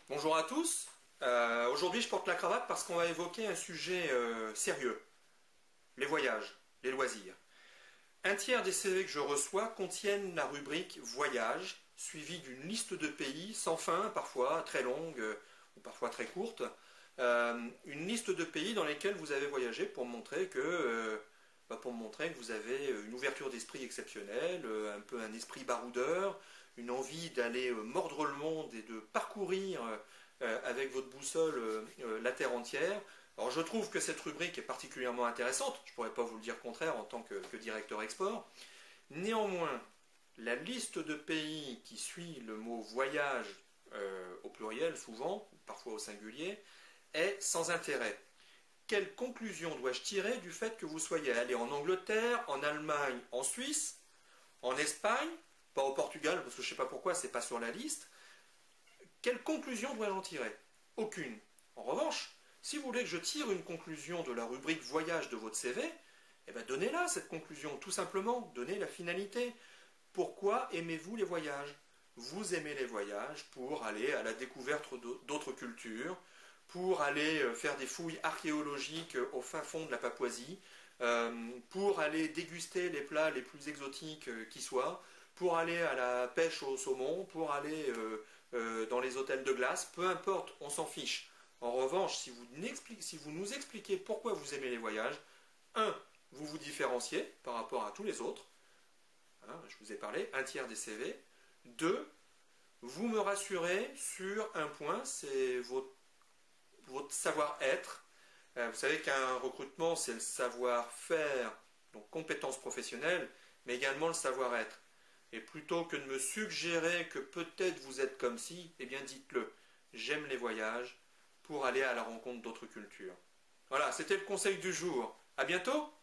Bonjour à tous. Aujourd'hui, je porte la cravate parce qu'on va évoquer un sujet sérieux, les voyages, les loisirs. Un tiers des CV que je reçois contiennent la rubrique voyage, suivie d'une liste de pays sans fin, parfois très longue ou parfois très courte. Une liste de pays dans lesquels vous avez voyagé pour montrer que vous avez une ouverture d'esprit exceptionnelle, un peu un esprit baroudeur, une envie d'aller mordre le monde et de parcourir avec votre boussole la Terre entière. Alors je trouve que cette rubrique est particulièrement intéressante, je ne pourrais pas vous le dire contraire en tant que directeur export. Néanmoins, la liste de pays qui suit le mot voyage au pluriel souvent, parfois au singulier, est sans intérêt. Quelle conclusion dois-je tirer du fait que vous soyez allé en Angleterre, en Allemagne, en Suisse, en Espagne, pas au Portugal parce que je ne sais pas pourquoi c'est pas sur la liste. Quelle conclusion dois-je en tirer? Aucune. En revanche, si vous voulez que je tire une conclusion de la rubrique voyage de votre CV, eh bien donnez-la cette conclusion, tout simplement, donnez la finalité. Pourquoi aimez-vous les voyages? Vous aimez les voyages pour aller à la découverte d'autres cultures, pour aller faire des fouilles archéologiques au fin fond de la Papouasie, pour aller déguster les plats les plus exotiques qui soient, pour aller à la pêche au saumon, pour aller dans les hôtels de glace, peu importe, on s'en fiche. En revanche, si vous nous expliquez pourquoi vous aimez les voyages, un, vous vous différenciez par rapport à tous les autres, hein, je vous ai parlé, un tiers des CV. Deux, vous me rassurez sur un point, c'est votre savoir-être. Vous savez qu'un recrutement, c'est le savoir-faire, donc compétences professionnelles, mais également le savoir-être. Et plutôt que de me suggérer que peut-être vous êtes comme ci, eh bien dites-le. J'aime les voyages pour aller à la rencontre d'autres cultures. Voilà, c'était le conseil du jour. À bientôt!